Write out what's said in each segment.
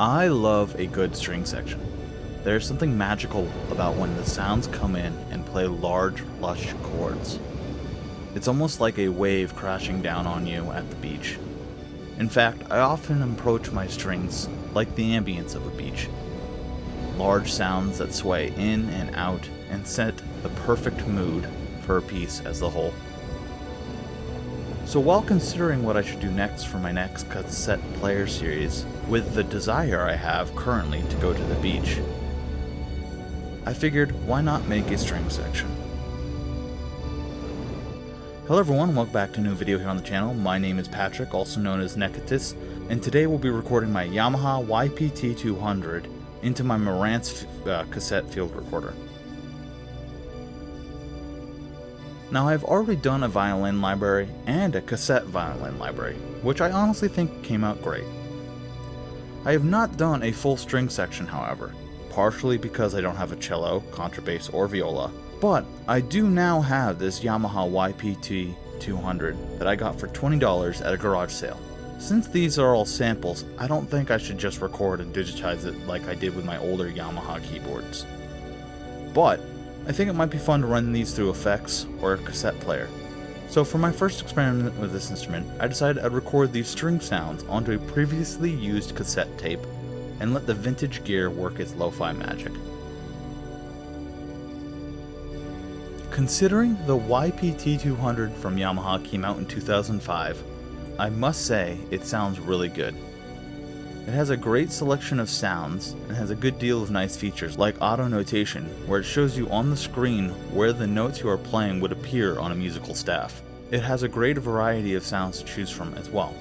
I love a good string section. There's something magical about when the sounds come in and play large, lush chords. It's almost like a wave crashing down on you at the beach. In fact, I often approach my strings like the ambience of a beach. Large sounds that sway in and out and set the perfect mood for a piece as a whole. So while considering what I should do next for my next cassette player series, with the desire I have currently to go to the beach, I figured why not make a string section. Hello everyone, welcome back to a new video here on the channel. My name is Patrick, also known as Netrunner, and today we'll be recording my Yamaha YPT200 into my Marantz cassette field recorder. Now I've already done a violin library and a cassette violin library, which I honestly think came out great. I have not done a full string section however, partially because I don't have a cello, contrabass, or viola, but I do now have this Yamaha YPT200 that I got for $20 at a garage sale. Since these are all samples, I don't think I should just record and digitize it like I did with my older Yamaha keyboards. But I think it might be fun to run these through effects or a cassette player. So for my first experiment with this instrument, I decided I'd record these string sounds onto a previously used cassette tape and let the vintage gear work its lo-fi magic. Considering the YPT200 from Yamaha came out in 2005, I must say it sounds really good. It has a great selection of sounds and has a good deal of nice features like auto notation, where it shows you on the screen where the notes you are playing would appear on a musical staff. It has a great variety of sounds to choose from as well.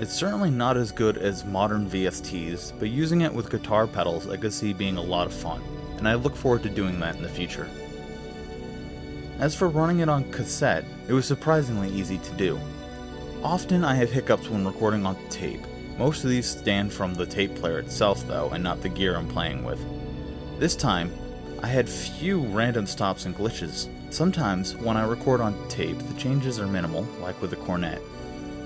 It's certainly not as good as modern VSTs, but using it with guitar pedals I could see being a lot of fun, and I look forward to doing that in the future. As for running it on cassette, it was surprisingly easy to do. Often I have hiccups when recording on tape. Most of these stem from the tape player itself though, and not the gear I'm playing with. This time, I had few random stops and glitches. Sometimes, when I record on tape, the changes are minimal, like with the cornet.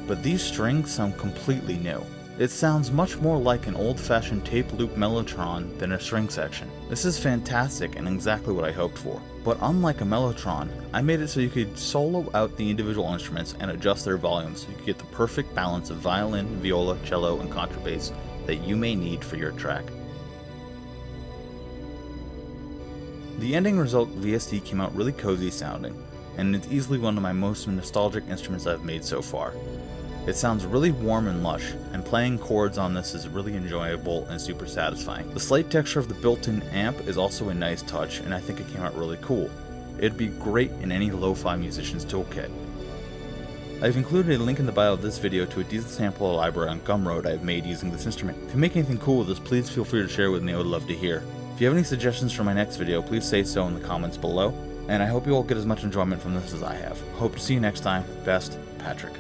But these strings sound completely new. It sounds much more like an old-fashioned tape loop mellotron than a string section. This is fantastic and exactly what I hoped for. But unlike a mellotron, I made it so you could solo out the individual instruments and adjust their volumes so you could get the perfect balance of violin, viola, cello, and contrabass that you may need for your track. The ending result VST came out really cozy sounding, and it's easily one of my most nostalgic instruments I've made so far. It sounds really warm and lush, and playing chords on this is really enjoyable and super satisfying. The slate texture of the built-in amp is also a nice touch, and I think it came out really cool. It'd be great in any lo-fi musician's toolkit. I've included a link in the bio of this video to a decent sample library on Gumroad I've made using this instrument. If you make anything cool with this, please feel free to share with me, I would love to hear. If you have any suggestions for my next video, please say so in the comments below, and I hope you all get as much enjoyment from this as I have. Hope to see you next time. Best, Patrick.